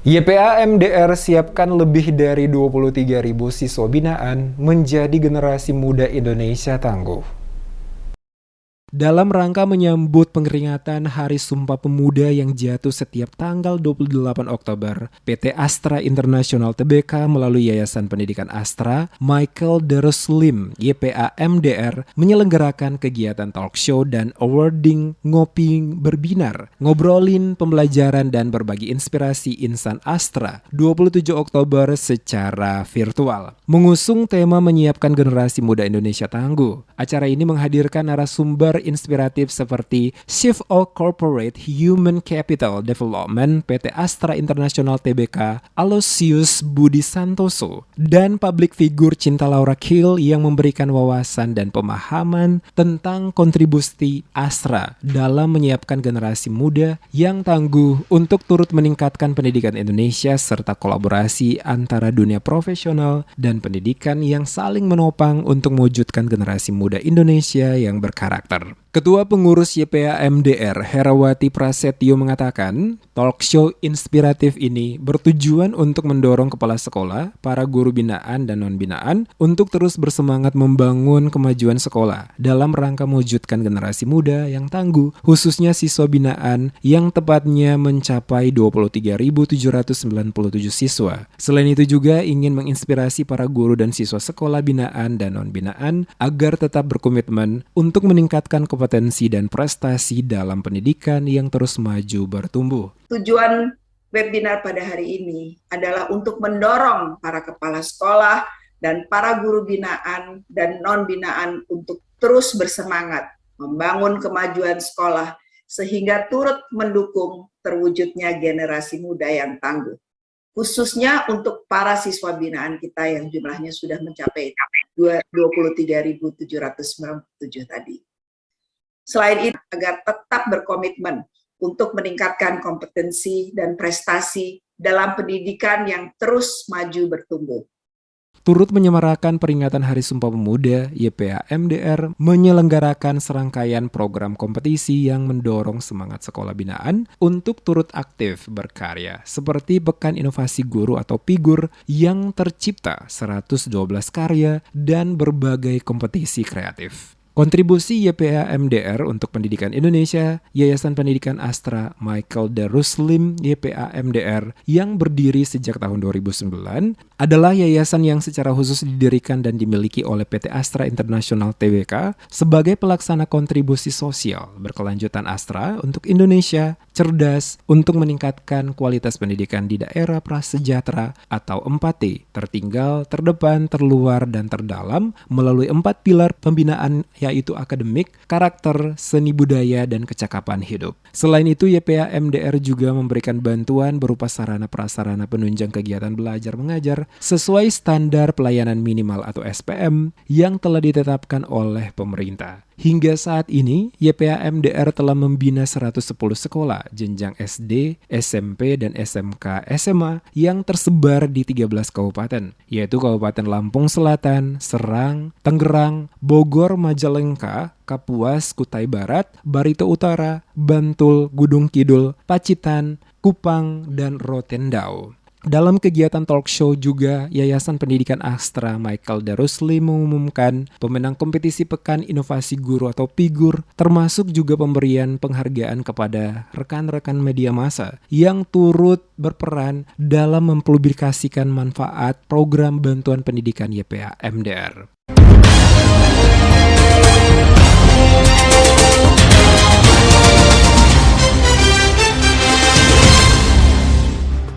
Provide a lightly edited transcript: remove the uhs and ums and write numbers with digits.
YPA MDR siapkan lebih dari 23.000 siswa binaan menjadi generasi muda Indonesia tangguh. Dalam rangka menyambut peringatan Hari Sumpah Pemuda yang jatuh setiap tanggal 28 Oktober, PT Astra International Tbk melalui Yayasan Pendidikan Astra, Michael Darussalim, YPA MDR, menyelenggarakan kegiatan talk show dan awarding Ngopi Berbinar, ngobrolin pembelajaran dan berbagi inspirasi insan Astra 27 Oktober secara virtual. Mengusung tema menyiapkan generasi muda Indonesia tangguh, acara ini menghadirkan narasumber inspiratif seperti Chief of Corporate Human Capital Development PT Astra International Tbk Aloysius Budi Santoso dan public figure Cinta Laura Kiel yang memberikan wawasan dan pemahaman tentang kontribusi Astra dalam menyiapkan generasi muda yang tangguh untuk turut meningkatkan pendidikan Indonesia serta kolaborasi antara dunia profesional dan pendidikan yang saling menopang untuk mewujudkan generasi muda Indonesia yang berkarakter. Ketua Pengurus YPA MDR Herawati Prasetyo mengatakan, talk show inspiratif ini bertujuan untuk mendorong kepala sekolah, para guru binaan dan non-binaan untuk terus bersemangat membangun kemajuan sekolah dalam rangka mewujudkan generasi muda yang tangguh, khususnya siswa binaan yang tepatnya mencapai 23.797 siswa. Selain itu juga ingin menginspirasi para guru dan siswa sekolah binaan dan non-binaan agar tetap berkomitmen untuk meningkatkan kompetensi dan prestasi dalam pendidikan yang terus maju bertumbuh. Tujuan webinar pada hari ini adalah untuk mendorong para kepala sekolah dan para guru binaan dan non-binaan untuk terus bersemangat membangun kemajuan sekolah sehingga turut mendukung terwujudnya generasi muda yang tangguh. Khususnya untuk para siswa binaan kita yang jumlahnya sudah mencapai 23.797 tadi. Selain itu, agar tetap berkomitmen untuk meningkatkan kompetensi dan prestasi dalam pendidikan yang terus maju bertumbuh. Turut menyemarakan peringatan Hari Sumpah Pemuda, YPA MDR menyelenggarakan serangkaian program kompetisi yang mendorong semangat sekolah binaan untuk turut aktif berkarya, seperti Pekan Inovasi Guru atau PIGUR yang tercipta 112 karya dan berbagai kompetisi kreatif. Kontribusi YPA MDR untuk pendidikan Indonesia, Yayasan Pendidikan Astra Michael Darussalim YPA MDR yang berdiri sejak tahun 2009 adalah yayasan yang secara khusus didirikan dan dimiliki oleh PT Astra International Tbk sebagai pelaksana kontribusi sosial berkelanjutan Astra untuk Indonesia cerdas untuk meningkatkan kualitas pendidikan di daerah prasejahtera atau 4T, tertinggal, terdepan, terluar, dan terdalam melalui 4 pilar pembinaan yaitu akademik, karakter, seni budaya, dan kecakapan hidup. Selain itu, YPA MDR juga memberikan bantuan berupa sarana-prasarana penunjang kegiatan belajar mengajar sesuai standar pelayanan minimal atau SPM yang telah ditetapkan oleh pemerintah. Hingga saat ini, YPA MDR telah membina 110 sekolah jenjang SD, SMP, dan SMK SMA yang tersebar di 13 kabupaten, yaitu Kabupaten Lampung Selatan, Serang, Tangerang, Bogor, Majalengka, Kapuas, Kutai Barat, Barito Utara, Bantul, Gunung Kidul, Pacitan, Kupang, dan Rotendao. Dalam kegiatan talk show juga, Yayasan Pendidikan Astra Michael Darussalim mengumumkan pemenang kompetisi Pekan Inovasi Guru atau PIGUR, termasuk juga pemberian penghargaan kepada rekan-rekan media massa yang turut berperan dalam mempublikasikan manfaat program bantuan pendidikan YPA MDR.